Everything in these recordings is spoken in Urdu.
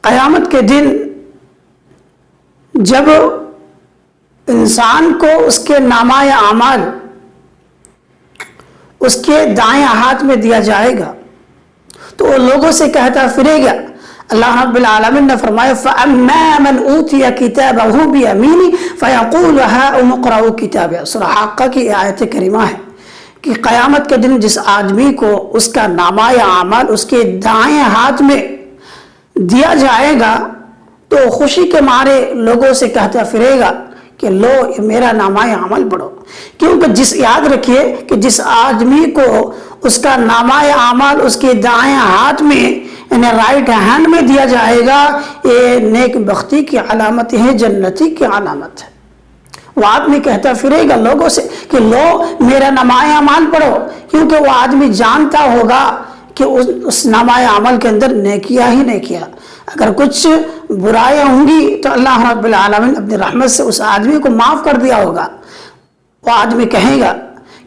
قیامت کے دن جب انسان کو اس کے نامہ اعمال اس کے دائیں ہاتھ میں دیا جائے گا تو وہ لوگوں سے کہتا پھرے گا. اللہ رب العالمین نے فرمایا فَأَمَّا مَنْ أُوتِيَ كِتَابَهُ بِيَمِينِهِ فَيَقُولُ هَاؤُمُ اقْرَءُوا کتابیہ. سورہ حاقہ کی آیت کریمہ ہے کہ قیامت کے دن جس آدمی کو اس کا نامہ اعمال اس کے دائیں ہاتھ میں دیا جائے گا تو خوشی کے مارے لوگوں سے کہتا پھرے گا کہ لو میرا نامہ عمل پڑھو. کیونکہ یاد رکھیے کہ جس آدمی کو اس کا نامہ عمل اس کے دائیں ہاتھ میں یعنی رائٹ ہینڈ میں دیا جائے گا یہ نیک بختی کی علامت ہے، جنتی کی علامت ہے. وہ آدمی کہتا پھرے گا لوگوں سے کہ لو میرا نامہ عمل پڑھو، کیونکہ وہ آدمی جانتا ہوگا کہ اس نامہ عمل کے اندر نیکیاں ہی نیکیاں. اگر کچھ برائیاں ہوں گی تو اللہ رب العالمین اپنی رحمت سے اس آدمی کو معاف کر دیا ہوگا. وہ آدمی کہے گا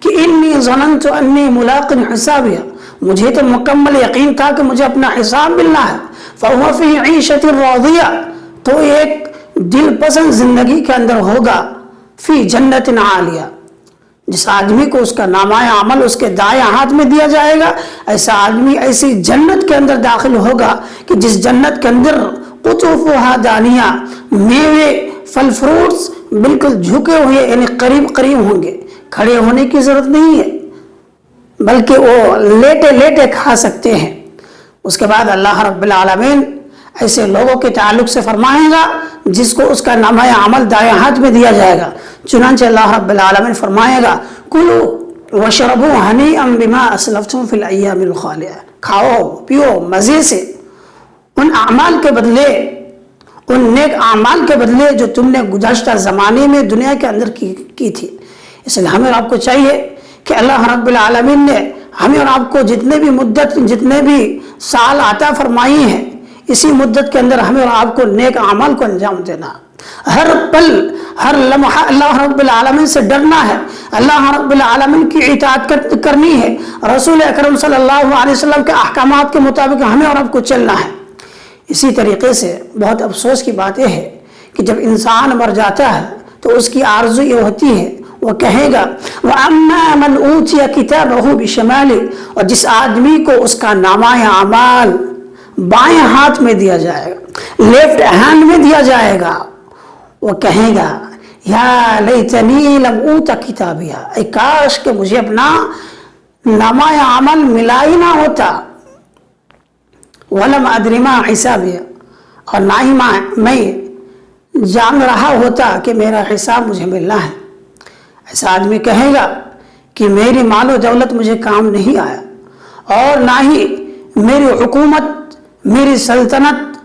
کہ انی ظننت انی ملاق حسابیہ، مجھے تو مکمل یقین تھا کہ مجھے اپنا حساب ملنا ہے. فہو فی عیشۃ راضیہ، تو ایک دل پسند زندگی کے اندر ہوگا. فی جنت عالیہ، جس آدمی کو اس کا نامہ عمل اس کے دائیں ہاتھ میں دیا جائے گا ایسا آدمی ایسی جنت کے اندر داخل ہوگا کہ جس جنت کے اندر قطوفہا دانیہ، میوے پھل فروٹس بالکل جھکے ہوئے یعنی قریب قریب ہوں گے، کھڑے ہونے کی ضرورت نہیں ہے بلکہ وہ لیٹے لیٹے کھا سکتے ہیں. اس کے بعد اللہ رب العالمین ایسے لوگوں کے تعلق سے فرمائے گا جس کو اس کا نامہ عمل دائیں ہاتھ میں دیا جائے گا. چنانچہ اللہ رب العالمین فرمائے گا کلوا واشربوا ہنیئا بما اسلفتم فی الایام الخالیہ، کھاؤ پیو مزے سے ان اعمال کے بدلے، ان نیک اعمال کے بدلے جو تم نے گزشتہ زمانے میں دنیا کے اندر کی تھی. اس لیے ہمیں اور آپ کو چاہیے کہ اللہ رب العالمین نے ہمیں اور آپ کو جتنے بھی مدت جتنے بھی سال عطا فرمائی ہیں اسی مدت کے اندر ہمیں اور آپ کو نیک اعمال کو انجام دینا، ہر پل ہر لمحہ اللہ رب العالمین سے ڈرنا ہے، اللہ رب العالمین کی اطاعت کرنی ہے، رسول اکرم صلی اللہ علیہ وسلم کے احکامات کے مطابق ہمیں اور آپ کو چلنا ہے. اسی طریقے سے بہت افسوس کی بات یہ ہے کہ جب انسان مر جاتا ہے تو اس کی آرزو یہ ہوتی ہے، وہ کہے گا وَأَمَّا مَنْ أُوتِيَ كِتَابَهُ بِشِمَالِهِ، اور جس آدمی کو اس کا نامہ اعمال بائیں ہاتھ میں دیا جائے گا، لیفٹ ہینڈ میں دیا جائے گا، وہ کہے گا یا لیتنی لم اوت کتابیہ، اے کاش کہ مجھے اپنا نامہ عمل ملا ہی نہ ہوتا. ولم ادری ما حسابیہ، اور نہ ہی میں جان رہا ہوتا کہ میرا حساب مجھے ملنا ہے. ایسا آدمی کہے گا کہ میری مال و دولت مجھے کام نہیں آیا اور نہ ہی میری حکومت میری سلطنت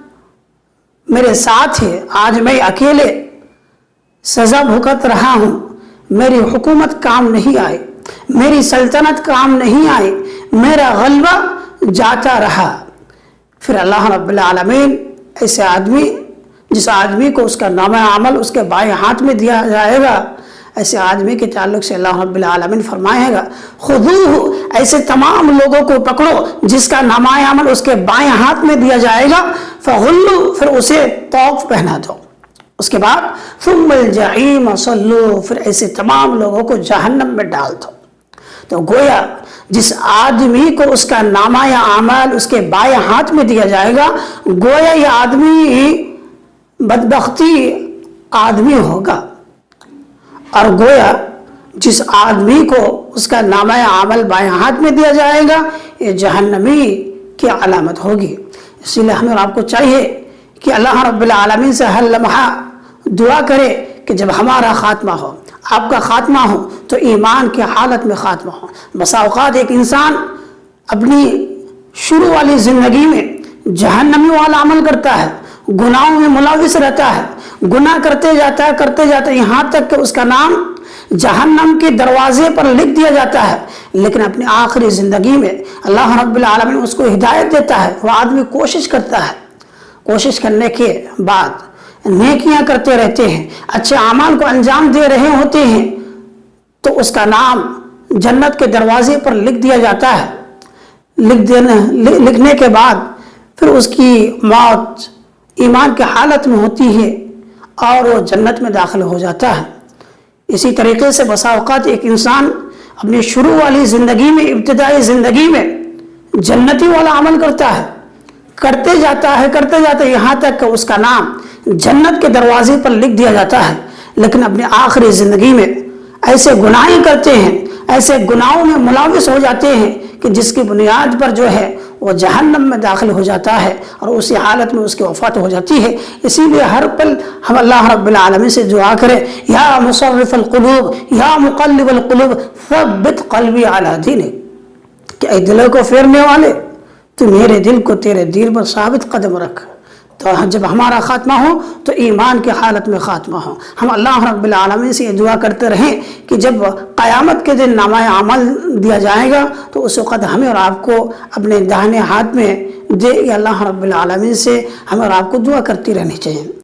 میرے ساتھ ہے، آج میں اکیلے سزا بھگت رہا ہوں، میری حکومت کام نہیں آئی، میری سلطنت کام نہیں آئی، میرا غلبہ جاتا رہا. پھر اللہ رب العالمین ایسے آدمی جس آدمی کو اس کا نامہ عمل اس کے بائیں ہاتھ میں دیا جائے گا ایسے آدمی کے تعلق سے اللہ رب العالمین فرمائے گا خذوہ، ایسے تمام لوگوں کو پکڑو جس کا نامہ عمل اس کے بائیں ہاتھ میں دیا جائے گا، فغلوا، پھر اسے طوق پہنا دو. اس کے بعد ثم الجحیم صلوا، پھر ایسے تمام لوگوں کو جہنم میں ڈال دو. تو گویا جس آدمی کو اس کا نامہ اعمال اس کے بائیں ہاتھ میں دیا جائے گا گویا یہ آدمی بدبختی آدمی ہوگا، اور گویا جس آدمی کو اس کا نامہ عمل بائیں ہاتھ میں دیا جائے گا یہ جہنمی کی علامت ہوگی. اسی لیے ہمیں اور آپ کو چاہیے کہ اللہ رب العالمین سے ہر لمحہ دعا کرے کہ جب ہمارا خاتمہ ہو، آپ کا خاتمہ ہو تو ایمان کی حالت میں خاتمہ ہو. بسا اوقات ایک انسان اپنی شروع والی زندگی میں جہنمی والا عمل کرتا ہے، گناہوں میں ملوث رہتا ہے، گناہ کرتے جاتا ہے یہاں تک کہ اس کا نام جہنم کے دروازے پر لکھ دیا جاتا ہے. لیکن اپنی آخری زندگی میں اللہ رب العالمین اس کو ہدایت دیتا ہے، وہ آدمی کوشش کرتا ہے، کوشش کرنے کے بعد نیکیاں کرتے رہتے ہیں، اچھے اعمال کو انجام دے رہے ہوتے ہیں تو اس کا نام جنت کے دروازے پر لکھ دیا جاتا ہے. لکھنے کے بعد پھر اس کی موت ایمان کی حالت میں ہوتی ہے اور وہ جنت میں داخل ہو جاتا ہے۔ اسی طریقے سے بسا اوقات ایک انسان اپنی شروع والی زندگی میں، ابتدائی زندگی میں جنتی والا عمل کرتا ہے، کرتے جاتا ہے یہاں تک کہ اس کا نام جنت کے دروازے پر لکھ دیا جاتا ہے، لیکن اپنی آخری زندگی میں ایسے گناہیں کرتے ہیں، ایسے گناہوں میں ملوث ہو جاتے ہیں کہ جس کی بنیاد پر جو ہے وہ جہنم میں داخل ہو جاتا ہے اور اسی حالت میں اس کی وفات ہو جاتی ہے۔ اسی لیے ہر پل ہم اللہ رب العالمین سے دعا کریں، یا مصرف القلوب یا مقلب القلوب ثبت قلبی علی دینک، کہ اے دلوں کو پھیرنے والے تو میرے دل کو تیرے دین پر ثابت قدم رکھ۔ تو جب ہمارا خاتمہ ہو تو ایمان کی حالت میں خاتمہ ہو۔ ہم اللہ رب العالمین سے یہ دعا کرتے رہیں کہ جب قیامت کے دن نامہ عمل دیا جائے گا تو اس وقت ہمیں اور آپ کو اپنے داہنے ہاتھ میں دے، اللہ رب العالمین سے ہمیں اور آپ کو دعا کرتی رہنی چاہیے۔